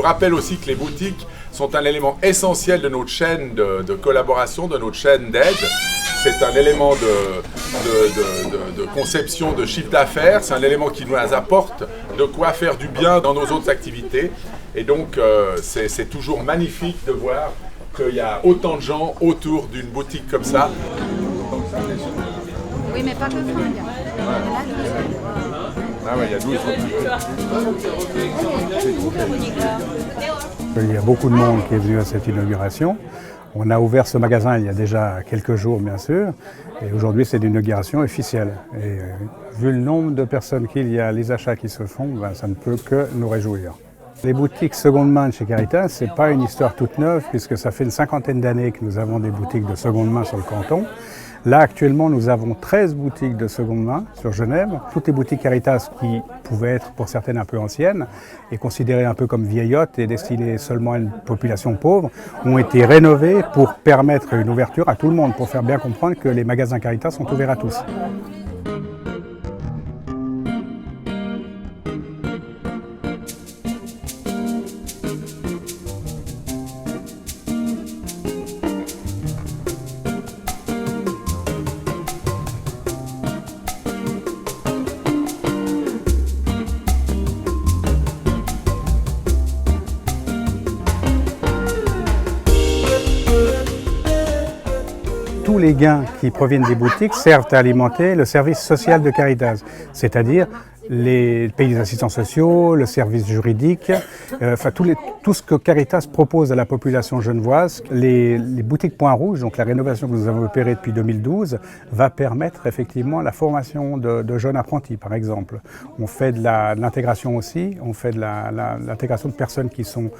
rappelle aussi que les boutiques sont un élément essentiel de notre chaîne de collaboration, de notre chaîne d'aide. C'est un élément de conception de chiffre d'affaires, c'est un élément qui nous apporte de quoi faire du bien dans nos autres activités. Et donc, c'est toujours magnifique de voir qu'il y a autant de gens autour d'une boutique comme ça. Oui, mais pas que fringues. Ah ouais, il y a 12 Il y a beaucoup de monde qui est venu à cette inauguration. On a ouvert ce magasin il y a déjà quelques jours, bien sûr, et aujourd'hui c'est l'inauguration officielle. Et vu le nombre de personnes qu'il y a, les achats qui se font, ben, ça ne peut que nous réjouir. Les boutiques seconde main de chez Caritas, ce n'est pas une histoire toute neuve, puisque ça fait une cinquantaine d'années que nous avons des boutiques de seconde main sur le canton. Là, actuellement, nous avons 13 boutiques de seconde main sur Genève. Toutes les boutiques Caritas qui pouvaient être, pour certaines, un peu anciennes et considérées un peu comme vieillottes et destinées seulement à une population pauvre, ont été rénovées pour permettre une ouverture à tout le monde, pour faire bien comprendre que les magasins Caritas sont ouverts à tous. Tous les gains qui proviennent des boutiques servent à alimenter le service social de Caritas, c'est-à-dire les pays d'assistants sociaux, le service juridique, tout ce que Caritas propose à la population genevoise. Les boutiques Point Rouge, donc la rénovation que nous avons opérée depuis 2012, va permettre effectivement la formation de jeunes apprentis, par exemple. On fait de l'intégration aussi, on fait de l'intégration de personnes qui sont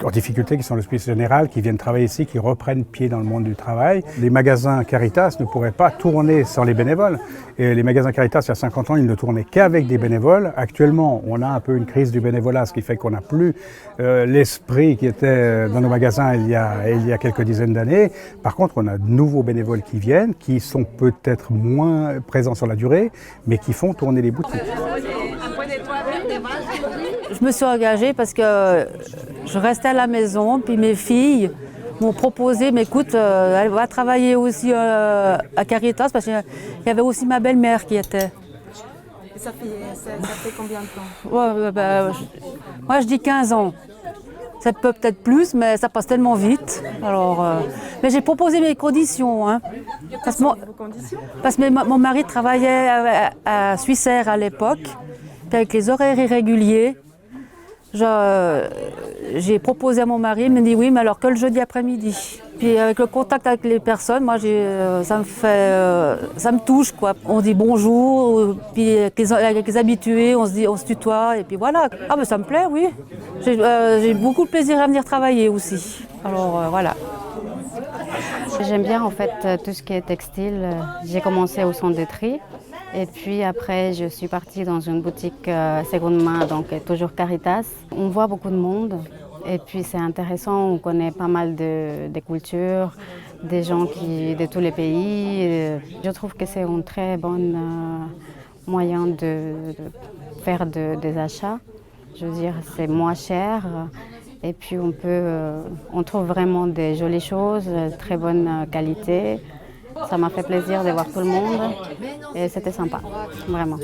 en difficulté, qui sont l'hospice général, qui viennent travailler ici, qui reprennent pied dans le monde du travail. Les magasins Caritas ne pourraient pas tourner sans les bénévoles. Et les magasins Caritas, il y a 50 ans, ils ne tournaient qu'avec des bénévoles. Actuellement, on a un peu une crise du bénévolat, ce qui fait qu'on n'a plus l'esprit qui était dans nos magasins il y a quelques dizaines d'années. Par contre, on a de nouveaux bénévoles qui viennent, qui sont peut-être moins présents sur la durée, mais qui font tourner les boutiques. Je me suis engagée parce que je restais à la maison, puis mes filles m'ont proposé, mais écoute, elle va travailler aussi à Caritas, parce qu'il y avait aussi ma belle-mère qui était. Et ça fait combien de temps? Ouais, moi je dis 15 ans. Ça peut être plus, mais ça passe tellement vite. Alors, mais j'ai proposé mes conditions. Hein, parce que mon mari travaillait à Suissair à l'époque, avec les horaires irréguliers. J'ai proposé à mon mari, il m'a dit oui, mais alors que le jeudi après-midi. Puis avec le contact avec les personnes, moi ça me touche quoi. On dit bonjour, puis avec les habitués, on se tutoie et puis voilà. Ah mais ça me plaît, oui. J'ai beaucoup de plaisir à venir travailler aussi. Alors voilà. J'aime bien en fait tout ce qui est textile. J'ai commencé au centre de tri. Et puis après, je suis partie dans une boutique seconde main, donc toujours Caritas. On voit beaucoup de monde et puis c'est intéressant, on connaît pas mal de cultures, des gens de tous les pays. Je trouve que c'est un très bon moyen de faire des achats. Je veux dire, c'est moins cher et puis on trouve vraiment des jolies choses, très bonne qualité. Ça m'a fait plaisir de voir tout le monde et c'était sympa, vraiment.